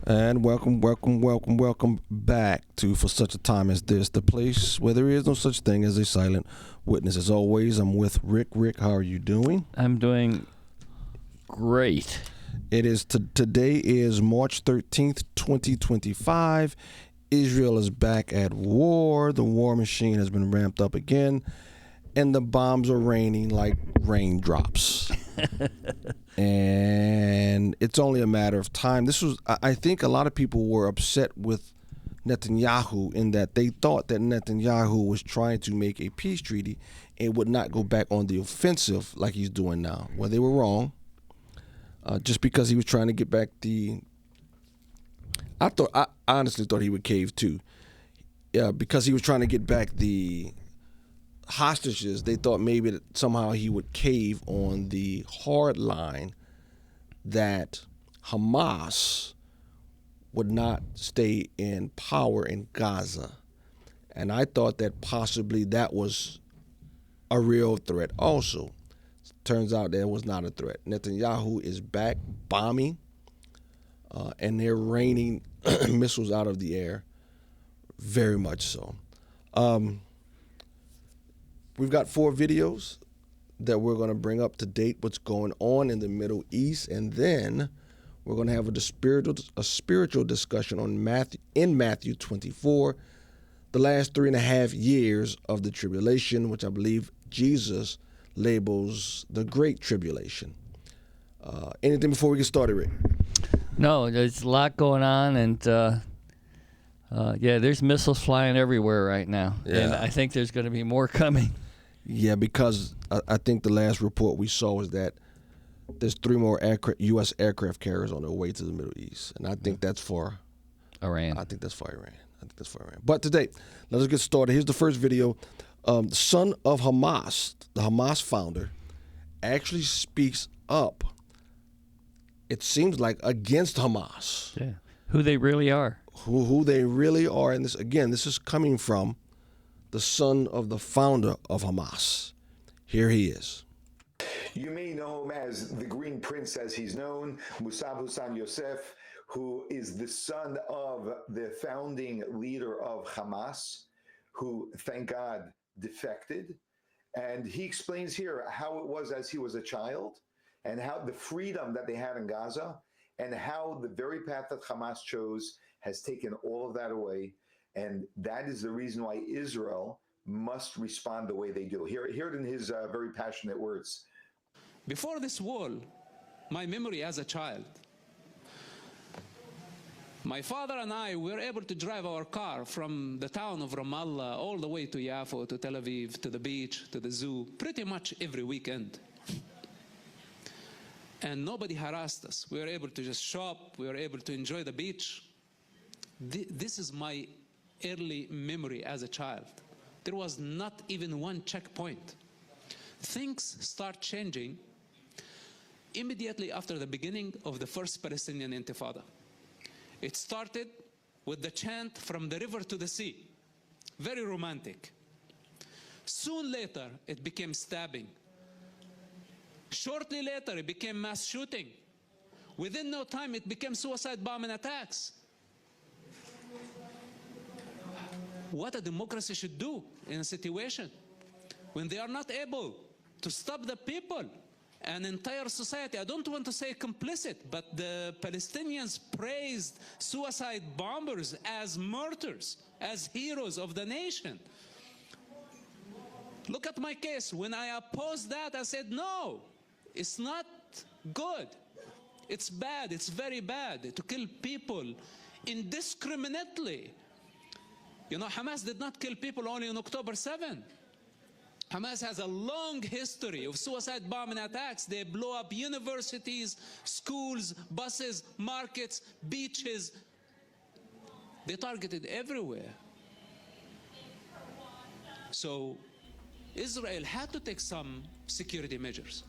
And welcome back to For Such a Time as This, the place where there is no such thing as a silent witness. As always, I'm with Rick. Rick, how are you doing? I'm doing great. It is today is March 13th, 2025. Israel is back at war. The war machine has been ramped up again, and the bombs are raining like raindrops. And it's only a matter of time. I think a lot of people were upset with Netanyahu in that they thought that Netanyahu was trying to make a peace treaty and would not go back on the offensive like he's doing now. Well, they were wrong. Just because he was trying to get back I honestly thought he would cave too. Because he was trying to get back the hostages, they thought maybe that somehow he would cave on the hard line that Hamas would not stay in power in Gaza. And I thought that possibly that was a real threat also. Turns out that was not a threat. Netanyahu is back bombing, and they're raining missiles out of the air, very much so. We've got 4 videos that we're going to bring up to date what's going on in the Middle East, and then we're going to have a spiritual discussion on Matthew 24, the last 3.5 years of the tribulation, which I believe Jesus labels the Great Tribulation. Anything before we get started, Rick? No, there's a lot going on, and there's missiles flying everywhere right now. Yeah. And I think there's going to be more coming. Yeah, because I think the last report we saw was that there's 3 more U.S. aircraft carriers on their way to the Middle East, and I think that's for Iran. I think that's for Iran. But today, let us get started. Here's the first video. The son of Hamas, the Hamas founder, actually speaks up, it seems like, against Hamas. Yeah, who they really are. Who they really are. And this is coming from the son of the founder of Hamas. Here he is. You may know him as the Green Prince, as he's known, Musab Hussein Yosef, who is the son of the founding leader of Hamas, who, thank God, defected. And he explains here how it was as he was a child and how the freedom that they had in Gaza and how the very path that Hamas chose has taken all of that away. And that is the reason why Israel must respond the way they do. Hear it in his very passionate words. Before this wall, my memory as a child, my father and I were able to drive our car from the town of Ramallah all the way to Yafo, to Tel Aviv, to the beach, to the zoo, pretty much every weekend. And nobody harassed us. We were able to just shop. We were able to enjoy the beach. This is my early memory as a child. There was not even one checkpoint. Things start changing immediately after the beginning of the first Palestinian Intifada. It started with the chant from the river to the sea. Very romantic. Soon later, it became stabbing. Shortly later, it became mass shooting. Within no time, it became suicide bombing attacks. What a democracy should do in a situation when they are not able to stop the people, an entire society. I don't want to say complicit, but the Palestinians praised suicide bombers as martyrs, as heroes of the nation. Look at my case. When I opposed that, I said, no, it's not good. It's bad. It's very bad to kill people indiscriminately. You know, Hamas did not kill people only on October 7. Hamas has a long history of suicide bombing attacks. They blow up universities, schools, buses, markets, beaches. They targeted everywhere. So Israel had to take some security measures.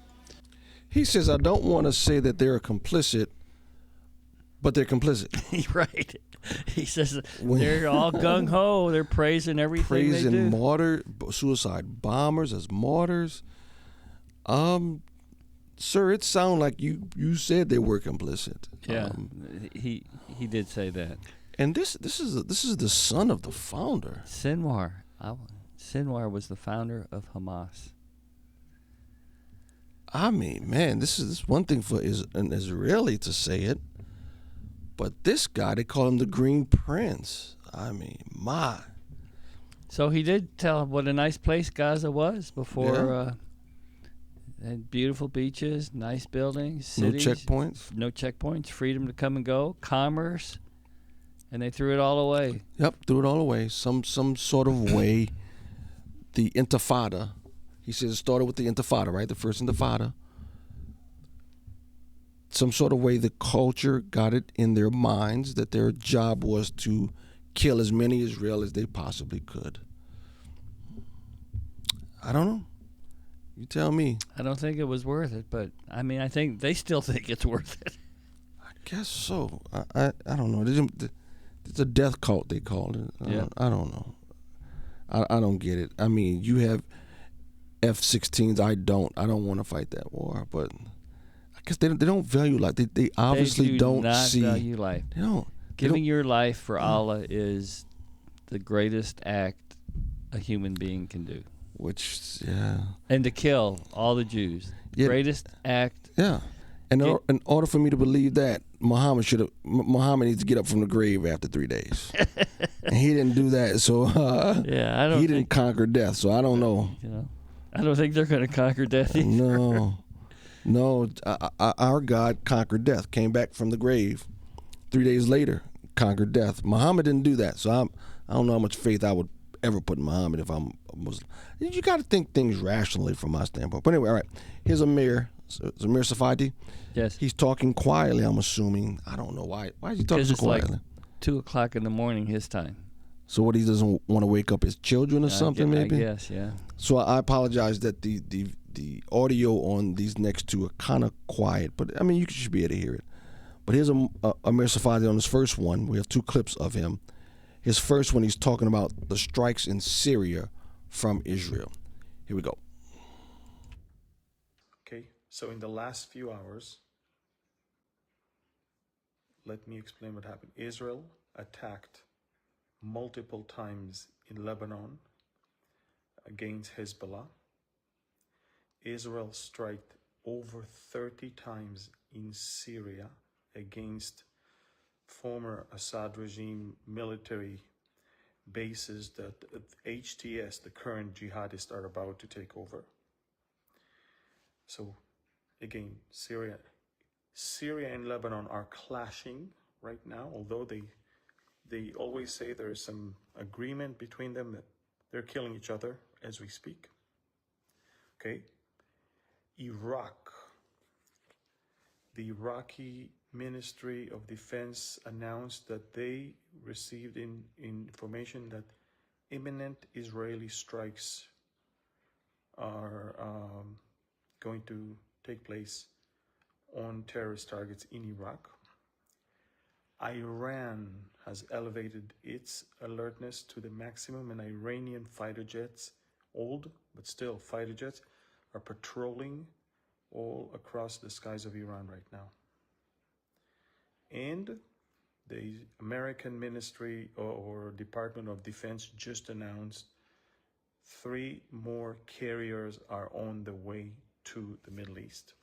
He says, I don't want to say that they're complicit, but they're complicit. Right. He says they're all gung-ho. They're praising everything they do. Suicide bombers as martyrs. sir, it sounds like you said they were complicit. Yeah, he did say that. And this is the son of the founder. Sinwar. Sinwar was the founder of Hamas. I mean, man, this is one thing for an Israeli to say it, but this guy, they call him the Green Prince. I mean, my. So he did tell what a nice place Gaza was before. And beautiful beaches, nice buildings, cities. No checkpoints, freedom to come and go, commerce, and they threw it all away. Yep, threw it all away. Some sort of way. The Intifada. He says it started with the Intifada, right? The first Intifada. Some sort of way the culture got it in their minds that their job was to kill as many Israelis as they possibly could. I don't know. You tell me. I don't think it was worth it, but I mean, I think they still think it's worth it. I guess so. I don't know. It's a death cult, they called it. I don't know. I don't get it. I mean, you have F-16s. I don't want to fight that war, but I guess they don't value life. They obviously don't see. Value life. They don't. Giving your life for Allah is the greatest act a human being can do. Which, yeah. And to kill all the Jews. Yeah. Greatest act. Yeah. And in order for me to believe that, Muhammad needs to get up from the grave after 3 days. And he didn't do that, so he didn't conquer death, so I don't know. I don't think they're going to conquer death either. No. Our God conquered death, came back from the grave. 3 days later, conquered death. Muhammad didn't do that, so I don't know how much faith I would ever put in Muhammad if I'm a Muslim. You got to think things rationally from my standpoint. But anyway, all right. Here's Amir Safadi. Yes. He's talking quietly, I'm assuming. I don't know why. Why is he talking so quietly? Like 2 o'clock in the morning his time. So what, he doesn't want to wake up his children or something, maybe? I guess, yeah. So I apologize that the audio on these next two are kind of quiet, but I mean, you should be able to hear it. But here's Amir Safadi on his first one. We have 2 clips of him. His first one, he's talking about the strikes in Syria from Israel. Here we go. Okay, so in the last few hours, let me explain what happened. Israel attacked multiple times in Lebanon against Hezbollah. Israel struck over 30 times in Syria against former Assad regime military bases that HTS, the current jihadists, are about to take over. So again, Syria and Lebanon are clashing right now, although they always say there is some agreement between them that they're killing each other as we speak. Okay. Iraq. The Iraqi Ministry of Defense announced that they received information that imminent Israeli strikes are going to take place on terrorist targets in Iraq. Iran has elevated its alertness to the maximum, and Iranian fighter jets, old but still fighter jets, are patrolling all across the skies of Iran right now. And the American Ministry or Department of Defense just announced 3 more carriers are on the way to the Middle East.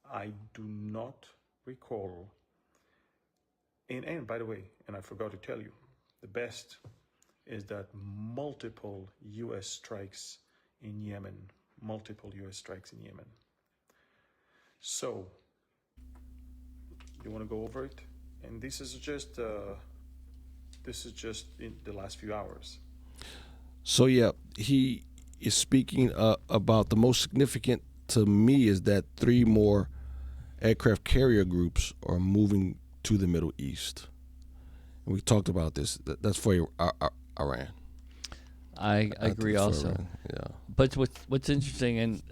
I do not recall, and by the way, and I forgot to tell you, the best is that multiple U.S. strikes in Yemen. So, you want to go over it? And this is just in the last few hours. So yeah, he is speaking about the most significant to me is that 3 more aircraft carrier groups are moving to the Middle East. And we talked about this. That's for Iran. I agree also. Iran. Yeah. But what's interesting, and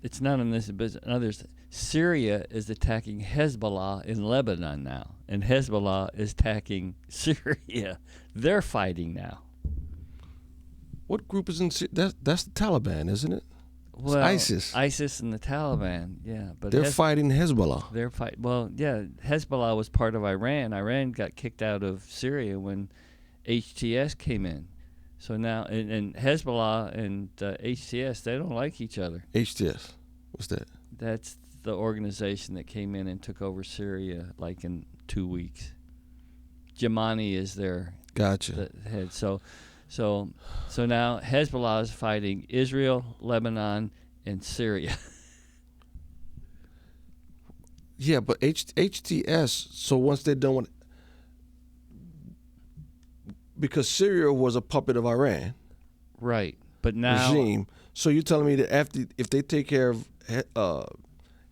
it's not on this, but in others, Syria is attacking Hezbollah in Lebanon now, and Hezbollah is attacking Syria. They're fighting now. What group is in Syria? That's the Taliban, isn't it? Well, ISIS. ISIS and the Taliban, yeah. But They're fighting Hezbollah. They're fight. Well, yeah, Hezbollah was part of Iran. Iran got kicked out of Syria when HTS came in. So now, and Hezbollah and HTS, they don't like each other. HTS, what's that? That's the organization that came in and took over Syria like in 2 weeks. Jamani is their head. So now Hezbollah is fighting Israel, Lebanon, and Syria. Yeah, but HTS. So once they're done with, because Syria was a puppet of Iran, right? But now regime. So you're telling me that if they take care of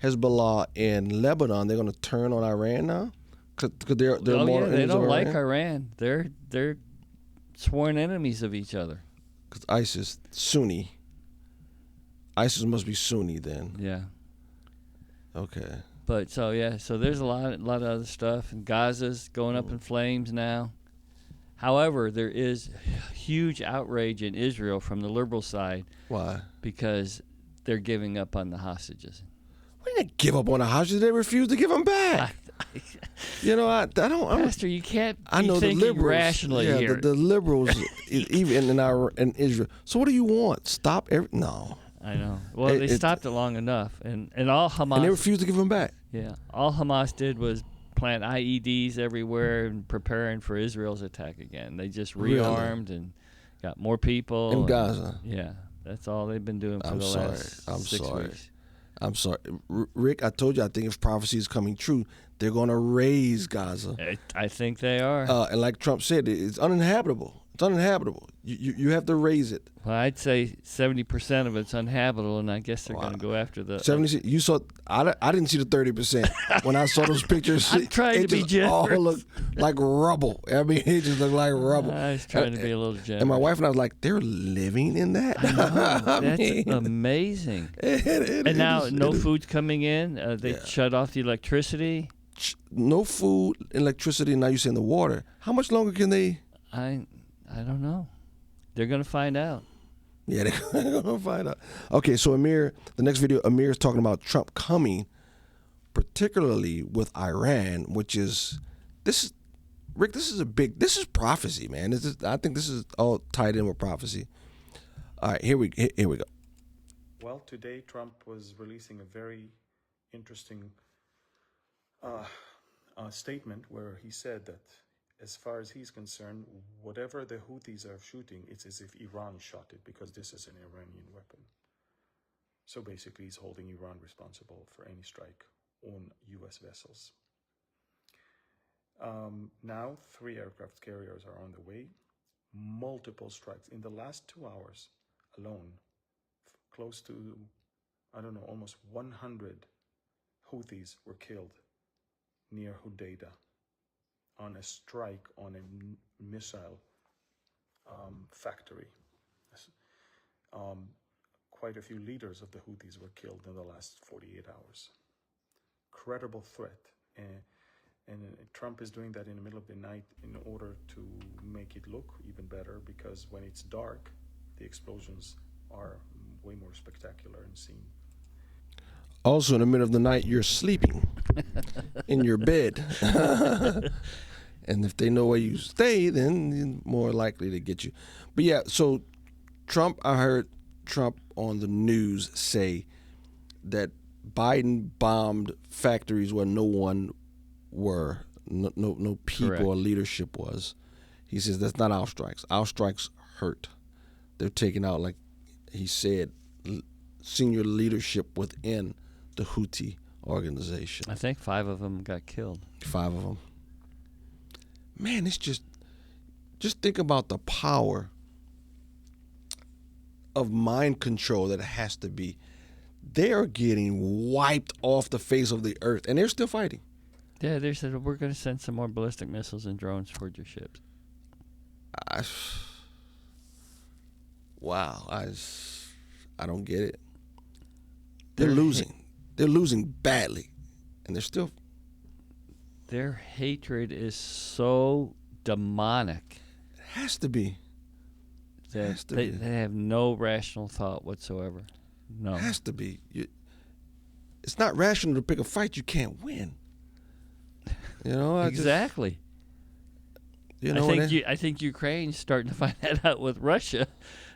Hezbollah in Lebanon, they're going to turn on Iran now? Because they're more they don't of like Iran? They're sworn enemies of each other. Because ISIS, Sunni. ISIS must be Sunni then. Yeah. Okay. But so there's a lot of other stuff, and Gaza's going up in flames now. However, there is huge outrage in Israel from the liberal side. Why? Because they're giving up on the hostages. Why did they give up on the hostages? They refuse to give them back. I don't. Pastor, you can't be I know thinking the liberals, rationally here. The liberals, even in Israel. So what do you want? Stop No. I know. Well, they stopped it long enough, and all Hamas. And they refused to give them back. Yeah, all Hamas did was plant IEDs everywhere and preparing for Israel's attack again. They just rearmed and got more people in Gaza. Yeah, that's all they've been doing for the last 6 weeks. I'm sorry, Rick. I told you. I think if prophecy is coming true, they're going to raise Gaza. I think they are. And like Trump said, it's uninhabitable. It's uninhabitable. You have to raise it. Well, I'd say 70% of it's uninhabitable, and I guess they're going to go after the 70. You saw? I didn't see the 30% when I saw those pictures. I'm trying to be generous. All look like rubble. I mean, it just looked like rubble. I was trying to be a little generous. And my wife and I was like, they're living in that. That's amazing. And now no food's coming in. They shut off the electricity. No food, electricity. Now you're saying the water. How much longer can they? I don't know. They're going to find out. Yeah, they're going to find out. Okay, so Amir, the next video, Amir is talking about Trump coming, particularly with Iran, which is, Rick, this is prophecy, man. I think this is all tied in with prophecy. All right, here we go. Well, today Trump was releasing a very interesting statement where he said that as far as he's concerned, whatever the Houthis are shooting, it's as if Iran shot it because this is an Iranian weapon. So basically, he's holding Iran responsible for any strike on U.S. vessels. Now, 3 aircraft carriers are on the way. Multiple strikes. In the last 2 hours alone, close to, almost 100 Houthis were killed near Hodeidah on a strike on a missile factory. Quite a few leaders of the Houthis were killed in the last 48 hours. Credible threat. And Trump is doing that in the middle of the night in order to make it look even better, because when it's dark, the explosions are way more spectacular and seen. Also, in the middle of the night, you're sleeping in your bed. And if they know where you stay, then you're more likely to get you. But yeah, so I heard Trump on the news say that Biden bombed factories where no people Correct. or leadership was. He says that's not our strikes. Our strikes hurt. They're taking out, like he said, senior leadership within the Houthi organization. I think 5 of them got killed. 5 of them. Man, it's just think about the power of mind control that it has to be. They are getting wiped off the face of the earth, and they're still fighting. Yeah, they said, we're going to send some more ballistic missiles and drones toward your ships. Wow. I don't get it. They're losing. They're losing badly, and they're still. Their hatred is so demonic. It has to be. That they have no rational thought whatsoever. No. Has to be. It's not rational to pick a fight you can't win. You know, Exactly. You know, I think Ukraine's starting to find that out with Russia.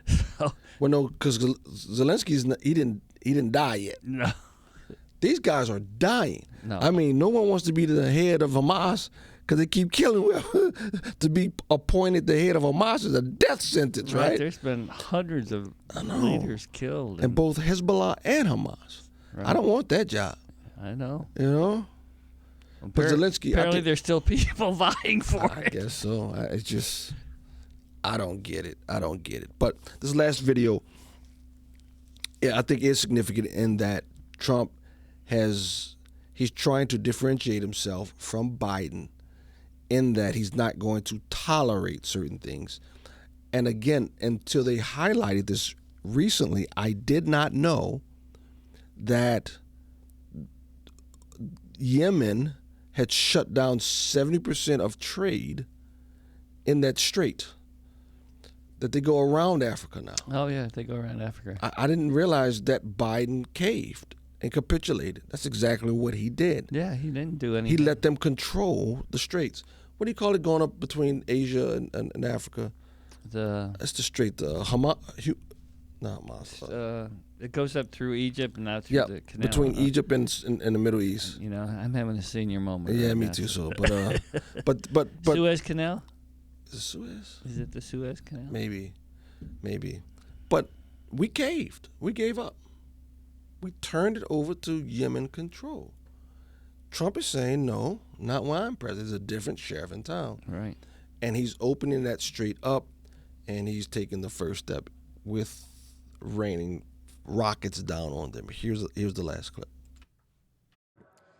So, well, no, because Zelensky's he didn't die yet. no. These guys are dying. No. I mean, no one wants to be the head of Hamas because they keep killing. To be appointed the head of Hamas is a death sentence, right? There's been hundreds of leaders killed. And both Hezbollah and Hamas. Right. I don't want that job. I know. You know? But Zelensky... Apparently there's still people vying for it. I guess so. I don't get it. I don't get it. But this last video, I think is significant in that Trump he's trying to differentiate himself from Biden in that he's not going to tolerate certain things. And again, until they highlighted this recently, I did not know that Yemen had shut down 70% of trade in that strait, that they go around Africa now. Oh, yeah, they go around Africa. I didn't realize that Biden caved and capitulated. That's exactly what he did. Yeah, he didn't do anything. He let them control the straits. What do you call it going up between Asia and Africa? That's the strait. It goes up through Egypt and out through the canal. Between Egypt and the Middle East. You know, I'm having a senior moment. Yeah, me too. So, but Suez Canal. Is it Suez? Is it the Suez Canal? Maybe. But we caved. We gave up. We turned it over to Yemen control. Trump is saying, no, not while I'm president. There's a different sheriff in town. Right. And he's opening that straight up, and he's taking the first step with raining rockets down on them. Here's the last clip.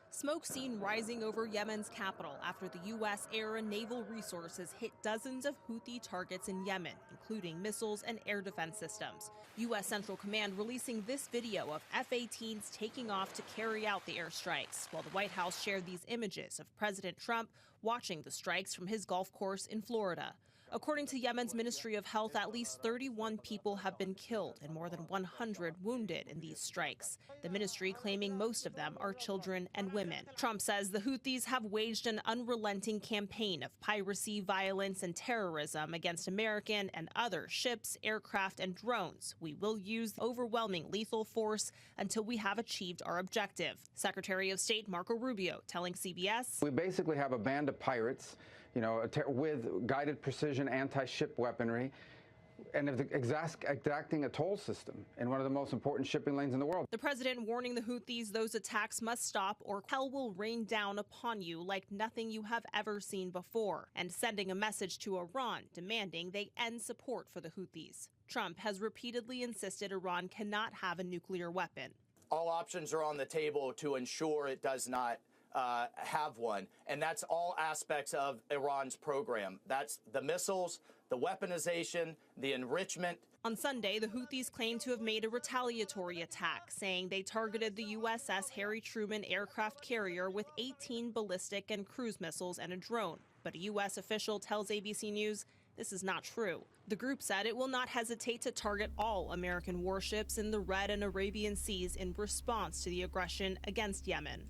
Smoke seen rising over Yemen's capital after the U.S. air and naval resources hit dozens of Houthi targets in Yemen, including missiles and air defense systems. U.S. Central Command releasing this video of F-18s taking off to carry out the airstrikes, while the White House shared these images of President Trump watching the strikes from his golf course in Florida. According to Yemen's Ministry of Health, at least 31 people have been killed and more than 100 wounded in these strikes. The ministry claiming most of them are children and women. Trump says the Houthis have waged an unrelenting campaign of piracy, violence, and terrorism against American and other ships, aircraft, and drones. We will use overwhelming lethal force until we have achieved our objective. Secretary of State Marco Rubio telling CBS, "We basically have a band of pirates, with guided precision anti-ship weaponry, and exacting a toll system in one of the most important shipping lanes in the world." The president warning the Houthis those attacks must stop or hell will rain down upon you like nothing you have ever seen before, and sending a message to Iran demanding they end support for the Houthis. Trump has repeatedly insisted Iran cannot have a nuclear weapon. All options are on the table to ensure it does not have one. And that's all aspects of Iran's program. That's the missiles, the weaponization, the enrichment. On Sunday, the Houthis claimed to have made a retaliatory attack, saying they targeted the USS Harry Truman aircraft carrier with 18 ballistic and cruise missiles and a drone. But a U.S. official tells ABC News this is not true. The group said it will not hesitate to target all American warships in the Red and Arabian Seas in response to the aggression against Yemen.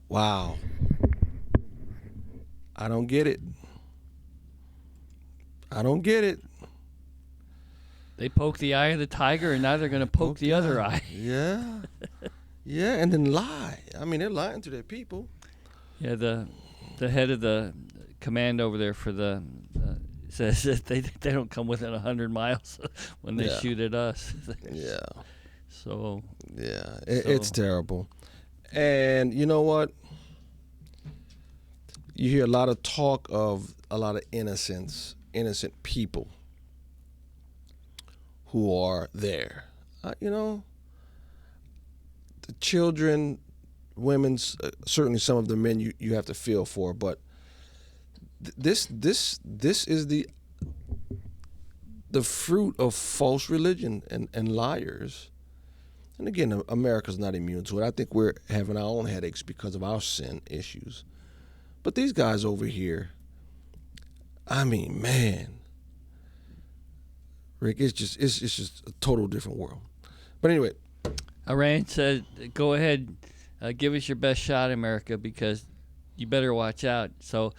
Wow. I don't get it. They poke the eye of the tiger, and now they're going to poke the other eye. Yeah. Yeah, and then lie. I mean, they're lying to their people. Yeah, the head of the command over there for the says that they don't come within 100 miles when they shoot at us. Yeah. So. Yeah, it's terrible. And you know what? You hear a lot of talk of a lot of innocent people who are there. The children, women, certainly some of the men you have to feel for, but this is the fruit of false religion and liars. And again, America's not immune to it. I think we're having our own headaches because of our sin issues. But these guys over here, I mean, man, Rick, it's just a total different world. But anyway, Iran said, "Go ahead, give us your best shot, America, because you better watch out." So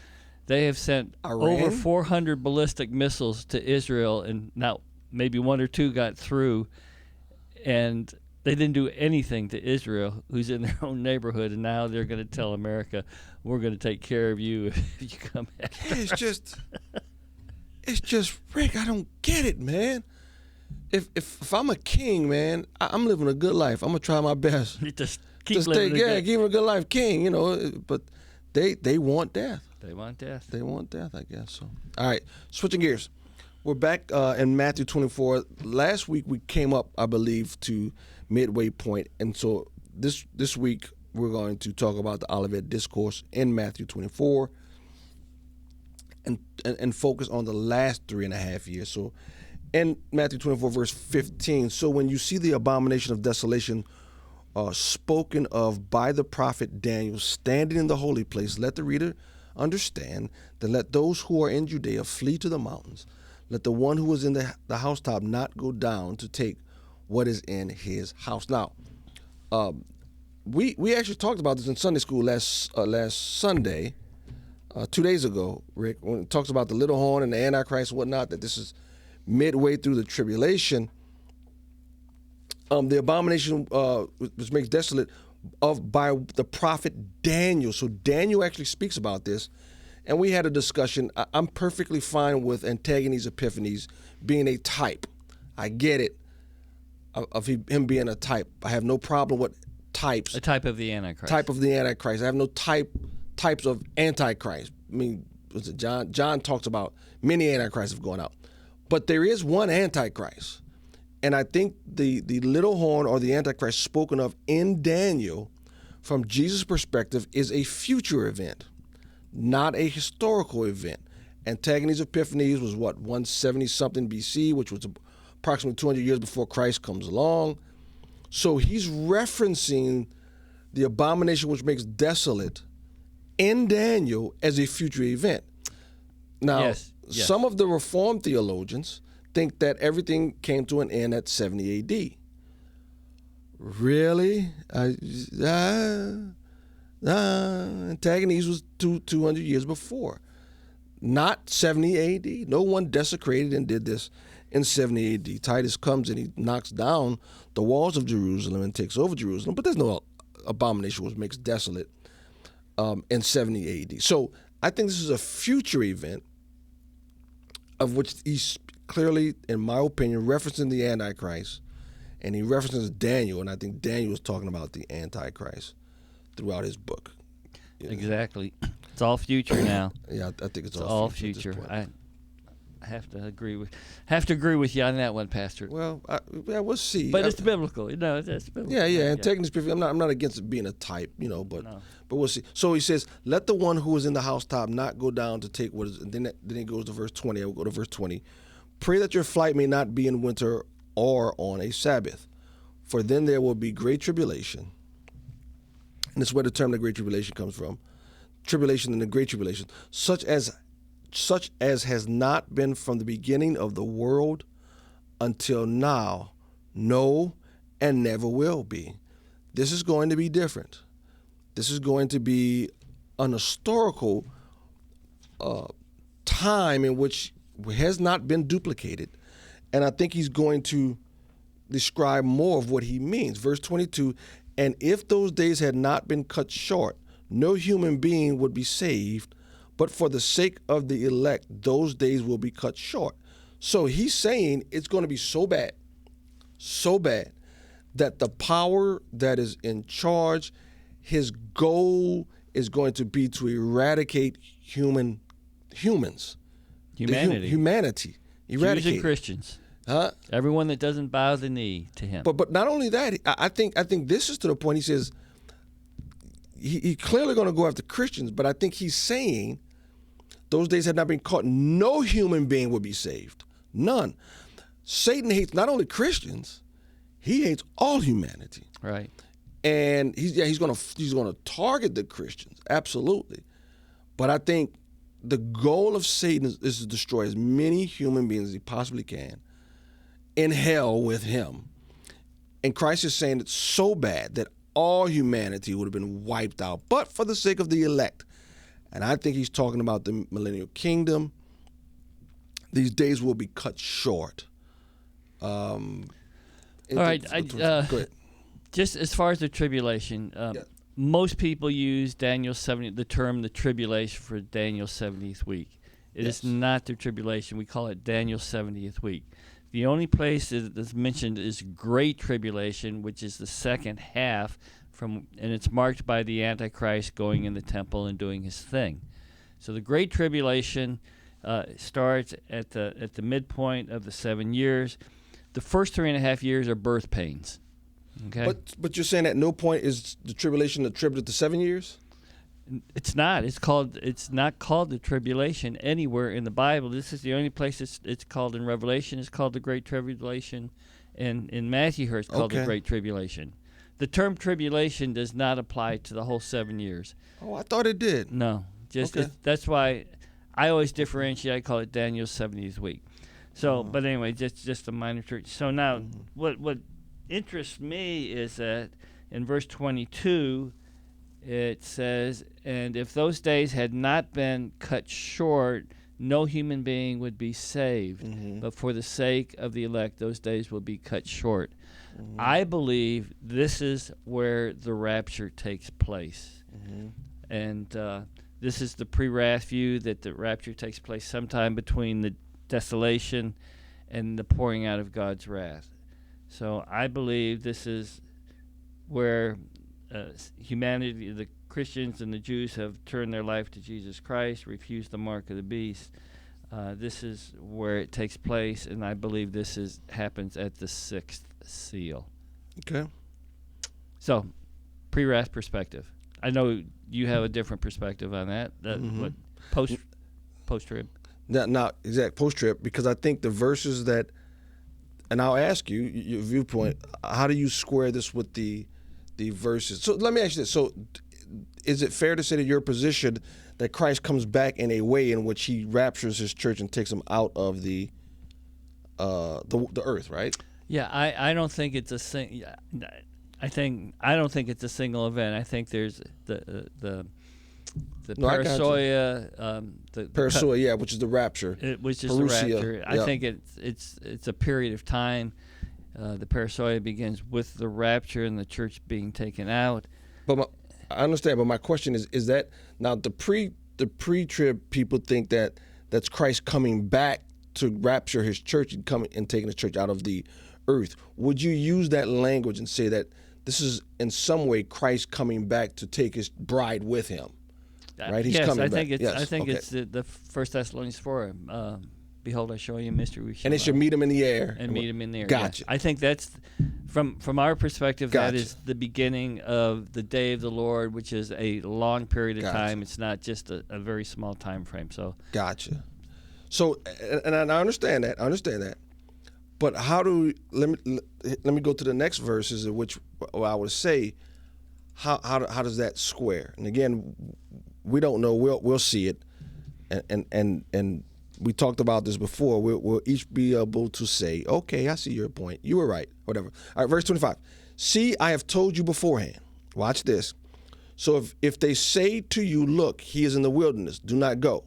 they have sent over 400 ballistic missiles to Israel, and now maybe one or two got through, and they didn't do anything to Israel, who's in their own neighborhood, and now they're going to tell America, "We're going to take care of you if you come after us." It's just, Rick, I don't get it, man. If I'm a king, man, I'm living a good life. I'm gonna try my best. Just keep living give him a good life, king. You know, but they want death. They want death. They want death, I guess. So, all right, switching gears. We're back in Matthew 24. Last week we came up, I believe, to midway point, and so this week we're going to talk about the Olivet Discourse in Matthew 24, and focus on the last 3.5 years. So, in Matthew 24, verse 15, so when you see the abomination of desolation spoken of by the prophet Daniel standing in the holy place, let the reader understand that let those who are in Judea flee to the mountains. Let the one who is in the housetop not go down to take what is in his house. Now, we actually talked about this in Sunday school last Sunday, 2 days ago, Rick, when it talks about the little horn and the Antichrist and whatnot, that this is midway through the tribulation. The abomination which makes desolate by the prophet Daniel. So Daniel actually speaks about this, and we had a discussion. I'm perfectly fine with Antigone's Epiphanes being a type. I get it, of him being a type. I have no problem with types. A type of the Antichrist. Type of the Antichrist. I have no types of Antichrist. I mean, was it John talks about many Antichrists have gone out. But there is one Antichrist. And I think the little horn or the Antichrist spoken of in Daniel, from Jesus' perspective, is a future event, not a historical event. Antigone's Epiphanes was 170-something BC, which was approximately 200 years before Christ comes along. So he's referencing the abomination which makes desolate in Daniel as a future event. Now, yes. Some of the Reformed theologians think that everything came to an end at 70 AD. Really? Antigones was 200 years before, not 70 AD. No one desecrated and did this in 70 AD. Titus comes and he knocks down the walls of Jerusalem and takes over Jerusalem, but there's no abomination which makes desolate in 70 AD. So I think this is a future event of which he's clearly, in my opinion, referencing the Antichrist, and he references Daniel, and I think Daniel was talking about the Antichrist throughout his book. Exactly. It's all future now. Yeah, I think it's all future. I have to agree with you on that one, Pastor. Well, we'll see. But it's biblical. No, it's biblical. Yeah. Antigone's I'm not against it being a type, but we'll see. So he says, let the one who is in the housetop not go down to take what is, and then he goes to verse 20. I will go to verse 20. Pray that your flight may not be in winter or on a Sabbath, for then there will be great tribulation. And that's where the term the great tribulation comes from. Tribulation and the great tribulation, such as has not been from the beginning of the world until now, no, and never will be. This is going to be different. This is going to be an historical time in which has not been duplicated. And I think he's going to describe more of what he means. Verse 22, and if those days had not been cut short, no human being would be saved, but for the sake of the elect, those days will be cut short. So he's saying it's going to be so bad, that the power that is in charge, his goal is going to be to eradicate humans. Humanity. Eradicate. Jews and Christians. Huh? Everyone that doesn't bow the knee to him. But not only that, I think this is to the point. He says he clearly going to go after Christians, but I think he's saying those days had not been caught. No human being would be saved. None. Satan hates not only Christians, he hates all humanity. Right. And he's going to target the Christians, absolutely. But I think the goal of Satan is to destroy as many human beings as he possibly can in hell with him. And Christ is saying it's so bad that all humanity would have been wiped out, but for the sake of the elect. And I think he's talking about the millennial kingdom. These days will be cut short. All right. Go ahead. Just as far as the tribulation, most people use the term the tribulation for Daniel's 70th week. It is not the tribulation. We call it Daniel's 70th week. The only place that's mentioned is Great Tribulation, which is the second half, and it's marked by the Antichrist going in the temple and doing his thing. So the Great Tribulation starts at the midpoint of the 7 years. The first 3.5 years are birth pains. Okay. But you're saying at no point is the tribulation attributed to 7 years? It's not. It's not called the tribulation anywhere in the Bible. This is the only place it's called. In Revelation, it's called the Great Tribulation, and in Matthew, it's called the Great Tribulation. The term tribulation does not apply to the whole 7 years. Oh, I thought it did. No, that's why I always differentiate. I call it Daniel's 70th week. So, but anyway, just a minor trick. So now, what interests me is that in verse 22, it says, "And if those days had not been cut short, no human being would be saved. But for the sake of the elect, those days will be cut short." I believe this is where the rapture takes place. And this is the pre-wrath view, that the rapture takes place sometime between the desolation and the pouring out of God's wrath. So I believe this is where humanity, the Christians and the Jews, have turned their life to Jesus Christ, refused the mark of the beast. This is where it takes place, and I believe this happens at the sixth seal. Okay. So, pre-wrath perspective. I know you have a different perspective on that. What post-trib? Not exact post-trib, because I think the verses that, and I'll ask you your viewpoint. How do you square this with the verses? So let me ask you this. So is it fair to say that your position that Christ comes back in a way in which he raptures his church and takes them out of the earth, right? Yeah, I don't think it's a I don't think it's a single event. I think there's the parasoia, parasoia, which is the rapture. Which is Parousia, the rapture. I think it's a period of time. The parasoia begins with the rapture and the church being taken out. But I understand. But my question is that now the pre-trib people think that that's Christ coming back to rapture his church and coming and taking the church out of the earth. Would you use that language and say that this is in some way Christ coming back to take his bride with him? Right? He's coming back. I think it's the 1 Thessalonians 4. Behold, I show you a mystery. We shall and it should meet him in the air. And meet him in the air. Gotcha. Yeah. I think that's, from our perspective, that is the beginning of the day of the Lord, which is a long period of time. It's not just a very small time frame. So. Gotcha. So, and I understand that. But how do let me go to the next verses, in which I would say, how does that square? And again, we don't know. We'll see it, and we talked about this before. We'll each be able to say, okay, I see your point. You were right. Whatever. All right, verse 25. See, I have told you beforehand. Watch this. So if they say to you, look, he is in the wilderness, do not go.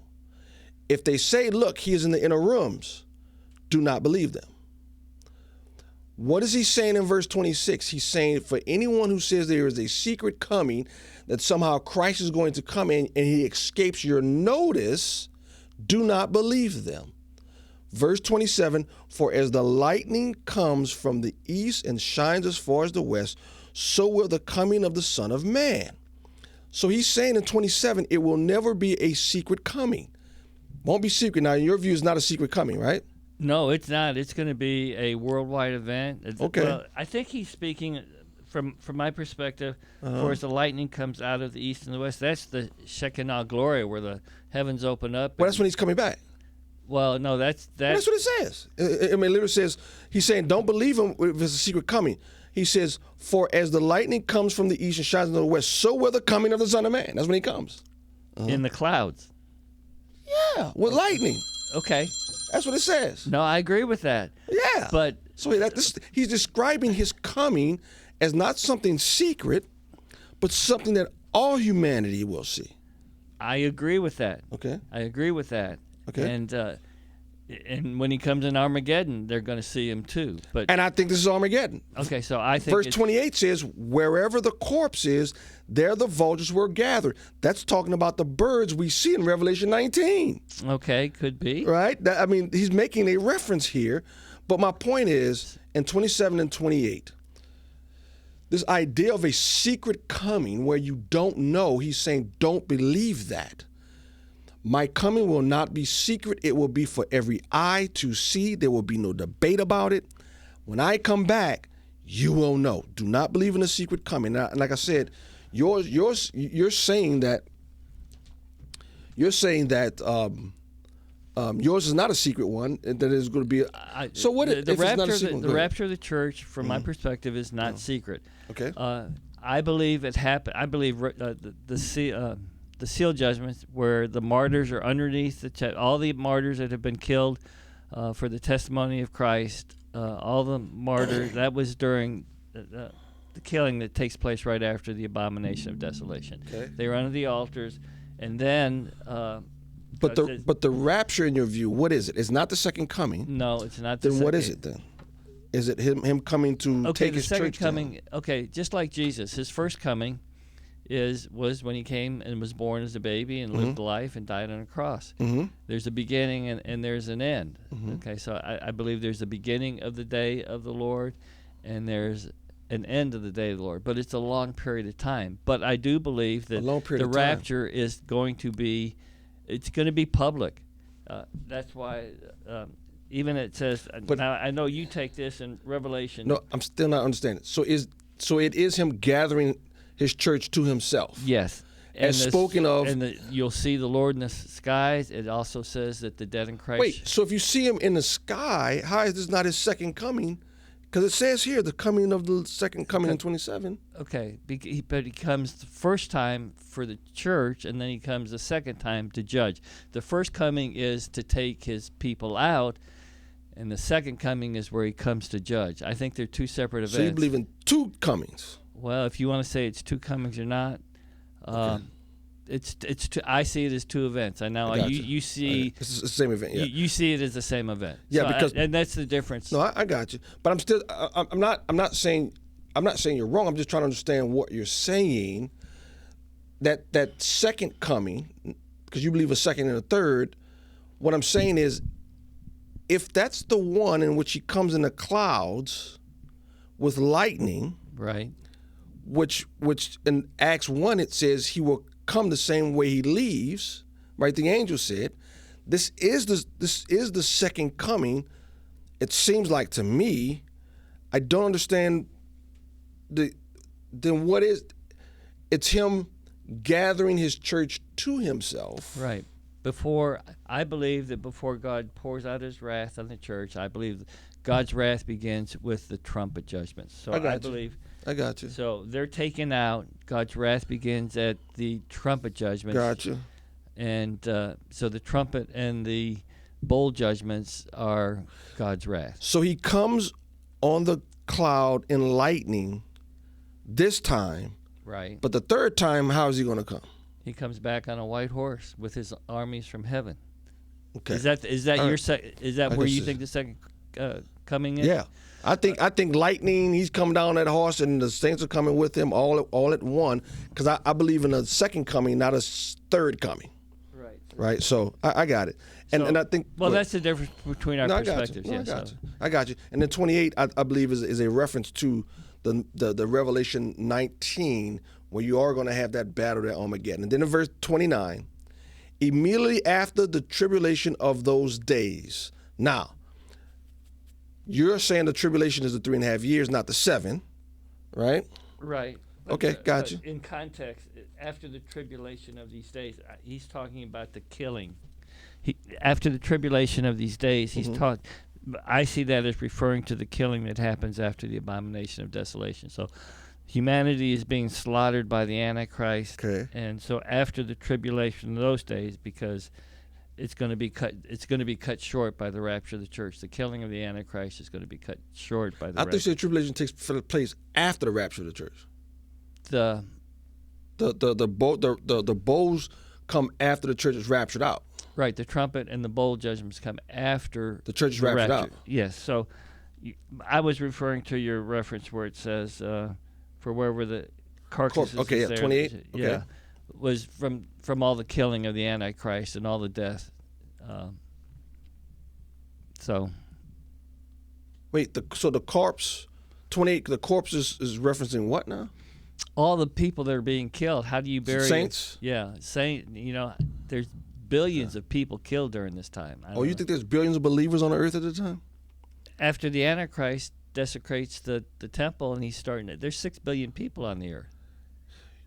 If they say, look, he is in the inner rooms, do not believe them. What is he saying in verse 26? He's saying for anyone who says there is a secret coming, that somehow Christ is going to come in and he escapes your notice, do not believe them. Verse 27, for as the lightning comes from the east and shines as far as the west, so will the coming of the Son of Man. So he's saying in 27, it will never be a secret coming. Won't be secret. Now, in your view, it's not a secret coming, right? No, it's not. It's going to be a worldwide event. Okay. Well, I think he's speaking from my perspective. Of course, the lightning comes out of the east and the west. That's the Shekinah glory, where the heavens open up. Well, that's when he's coming back. Well, no, that's what it says. I mean, it literally says, he's saying, don't believe him if it's a secret coming. He says, for as the lightning comes from the east and shines in the west, so will the coming of the Son of Man. That's when he comes. In the clouds. Yeah, with lightning. Okay. That's what it says. No, I agree with that. Yeah. But So he's describing his coming as not something secret, but something that all humanity will see. I agree with that. Okay. I agree with that. Okay. And when he comes in Armageddon, they're going to see him too. And I think this is Armageddon. Okay, so I think Verse 28 says, wherever the corpse is, there the vultures were gathered. That's talking about the birds we see in Revelation 19. Okay, could be. Right? I mean, he's making a reference here. But my point is, in 27 and 28, this idea of a secret coming where you don't know, he's saying, don't believe that. My coming will not be secret. It will be for every eye to see. There will be no debate about it. When I come back, you will know. Do not believe in a secret coming. Now, like I said, you're saying that yours is not a secret one, and that is going to be. So what? The rapture of the church, from my perspective, is not secret. Okay. I believe it happened. I believe the seal judgments, where the martyrs are underneath all the martyrs that have been killed for the testimony of Christ, all the martyrs, that was during the killing that takes place right after the abomination of desolation. Okay. They were under the altars, and then but the rapture, in your view, what is it? It's not the second coming. No, it's not. Then what is it then? Is it him coming to take his church down? Okay, the second coming. Okay, just like Jesus, his first coming was when he came and was born as a baby and lived life and died on a cross. Mm-hmm. There's a beginning and there's an end. Mm-hmm. Okay, so I believe there's a beginning of the day of the Lord, and there's an end of the day of the Lord. But it's a long period of time. But I do believe that the rapture is going to be, it's going to be public. That's why even it says. But now I know you take this in Revelation. No, I'm still not understanding. So it is him gathering his church to himself. Yes. As spoken of. And you'll see the Lord in the skies. It also says that the dead in Christ. Wait, so if you see him in the sky, how is this not his second coming? Because it says here the coming of the second coming in 27. Okay, but he comes the first time for the church, and then he comes the second time to judge. The first coming is to take his people out, and the second coming is where he comes to judge. I think they're two separate events. So you believe in two comings? Well, if you want to say it's two comings or not, okay. it's two, I see it as two events. I know you see it's the same event. Yeah. You see it as the same event. Yeah, so because and that's the difference. No, I got you, but I'm not saying you're wrong. I'm just trying to understand what you're saying. That second coming, because you believe a second and a third. What I'm saying is, if that's the one in which he comes in the clouds with lightning, right? Which in Acts 1 it says he will come the same way he leaves, right? The angel said, this is the second coming. It seems like to me, I don't understand then what is, it's him gathering his church to himself. Right. I believe that before God pours out his wrath on the church, I believe God's wrath begins with the trumpet judgments. So I believe. I got you. So they're taken out. God's wrath begins at the trumpet judgments. Got you. And so the trumpet and the bowl judgments are God's wrath. So he comes on the cloud in lightning this time. Right. But the third time, how is he going to come? He comes back on a white horse with his armies from heaven. Okay. Is that your is that where you think the second coming is? Yeah. I think lightning, he's coming down that horse and the saints are coming with him all at one, because I believe in a second coming, not a third coming. Right. Right. So I got it. And I think. Well, that's the difference between our perspectives. I got you. And then 28, I believe, is a reference to the Revelation 19, where you are going to have that battle at Armageddon. And then in verse 29, immediately after the tribulation of those days. Now, you're saying the tribulation is the 3.5 years, not the 7, right? Right. Okay, got you. In context, after the tribulation of these days, he's talking about the killing. After the tribulation of these days, he's taught. I see that as referring to the killing that happens after the abomination of desolation. So humanity is being slaughtered by the Antichrist. Okay. And so after the tribulation of those days, because it's going to be cut. It's going to be cut short by the rapture of the church. The killing of the Antichrist is going to be cut short by the. I think the tribulation takes place after the rapture of the church. The bowls come after the church is raptured out. Right, the trumpet and the bowl judgments come after the church is raptured out. Yes, so I was referring to your reference where it says, for wherever the carcasses. Okay, yeah, 28. Okay. Yeah, was from all the killing of the Antichrist and all the death. So. Wait, so the corpse, 28. The corpse is referencing what now? All the people that are being killed. How do you bury saints? Yeah, there's billions of people killed during this time. You think there's billions of believers on the earth at the time? After the Antichrist desecrates the temple and he's starting it, there's 6 billion people on the earth.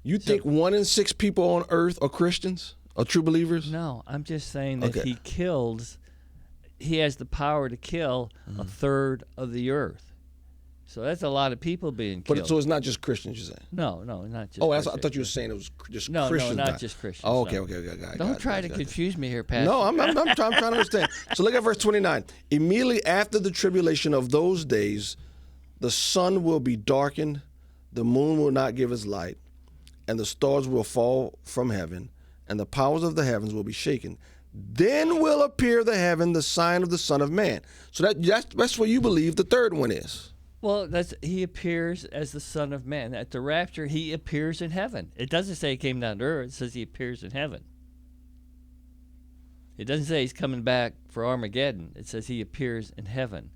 You think 1 in 6 people on earth are Christians, are true believers? No, I'm just saying that he has the power to kill a third of the earth. So that's a lot of people being killed. But so it's not just Christians, you're saying? No, not just. I thought you were saying it was just Christians. No, not just Christians. Oh, okay, no. okay. Don't try to confuse me here, Pastor. No, I'm trying to understand. So look at verse 29. Immediately after the tribulation of those days, the sun will be darkened, the moon will not give its light, and the stars will fall from heaven, and the powers of the heavens will be shaken. Then will appear the heaven, the sign of the Son of Man. So that's what you believe the third one is. Well, he appears as the Son of Man. At the rapture, he appears in heaven. It doesn't say he came down to earth. It says he appears in heaven. It doesn't say he's coming back for Armageddon. It says he appears in heaven.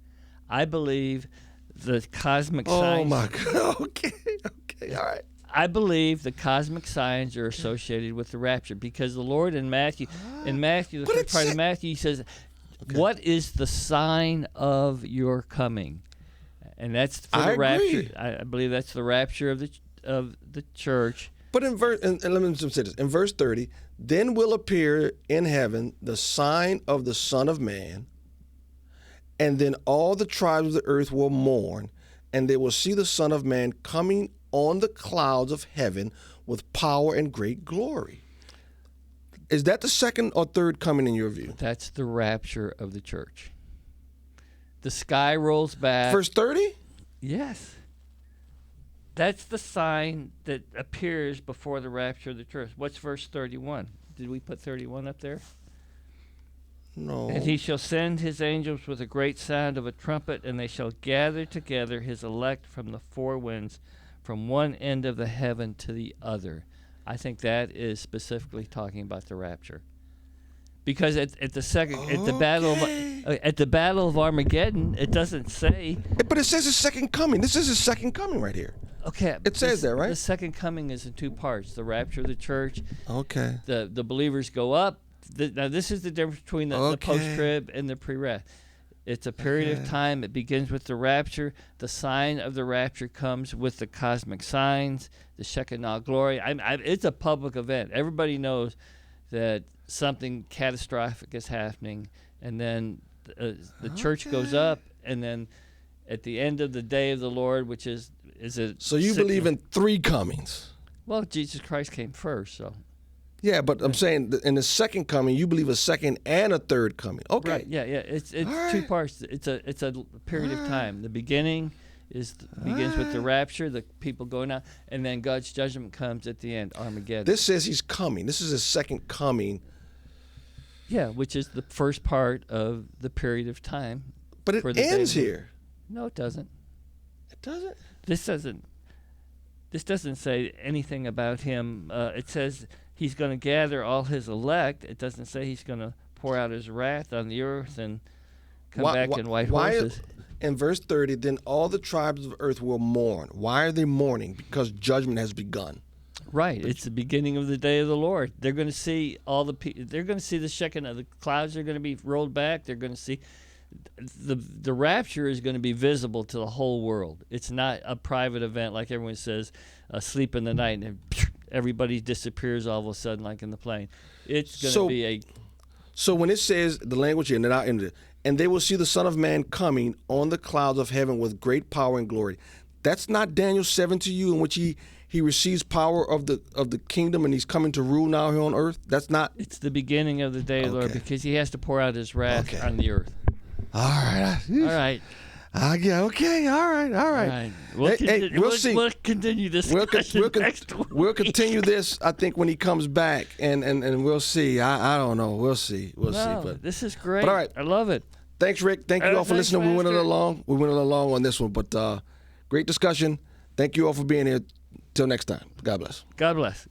I believe the cosmic signs... Oh, my God. Okay, all right. I believe the cosmic signs are associated with the rapture because the Lord in Matthew, the first part of Matthew, he says, what is the sign of your coming? And that's for the rapture. I believe that's the rapture of the church. But in verse, and let me just say this. In verse 30, then will appear in heaven the sign of the Son of Man, and then all the tribes of the earth will mourn, and they will see the Son of Man coming on the clouds of heaven with power and great glory. Is that the second or third coming in your view? That's the rapture of the church. The sky rolls back. Verse 30? Yes. That's the sign that appears before the rapture of the church. What's verse 31? Did we put 31 up there? No. And he shall send his angels with a great sound of a trumpet, and they shall gather together his elect from the four winds, from one end of the heaven to the other. I think that is specifically talking about the rapture. Because at the battle of Armageddon, it doesn't say. But it says his second coming. This is his second coming right here. Okay. It says that, right? The second coming is in two parts: the rapture of the church. Okay. The believers go up. Now this is the difference between the post-trib and the pre-wrath. It's a period of time. It begins with the rapture. The sign of the rapture comes with the cosmic signs, the Shekinah glory. It's a public event. Everybody knows that something catastrophic is happening, and then the church goes up, and then at the end of the day of the Lord, which is a so you believe in three comings? Well, Jesus Christ came first, so yeah. But I'm saying in the second coming, you believe a second and a third coming. Okay, right? Yeah. It's two parts. It's a period of time. The beginning begins with the rapture, the people going out, and then God's judgment comes at the end, Armageddon. This says he's coming. This is his second coming. Yeah, which is the first part of the period of time. But it ends here. No, it doesn't. It doesn't? This doesn't say anything about him. It says he's going to gather all his elect. It doesn't say he's going to pour out his wrath on the earth and come back in white horses. In verse 30, then all the tribes of earth will mourn. Why are they mourning? Because judgment has begun. Right. It's the beginning of the day of the Lord. They're going to see they're going to see the Shekinah. The clouds are going to be rolled back. They're going to see the rapture is going to be visible to the whole world. It's not a private event like everyone says, sleep in the night and everybody disappears all of a sudden like in the plane. It's going to be a... So when it says the language here, and they will see the Son of Man coming on the clouds of heaven with great power and glory. That's not Daniel 7 to you, in which he receives power of the kingdom and he's coming to rule now here on earth? That's not. It's the beginning of the day, Lord, because he has to pour out his wrath on the earth. All right. All right. Yeah. Okay. All right. We'll see. We'll continue this next week. We'll continue this, I think, when he comes back, and we'll see. I don't know. We'll see. But this is great. But all right. I love it. Thanks, Rick. Thank you all for listening. We went a little long. We went a little long on this one, but great discussion. Thank you all for being here. Till next time. God bless. God bless.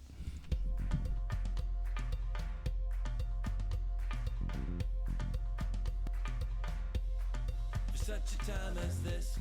For such a time as this,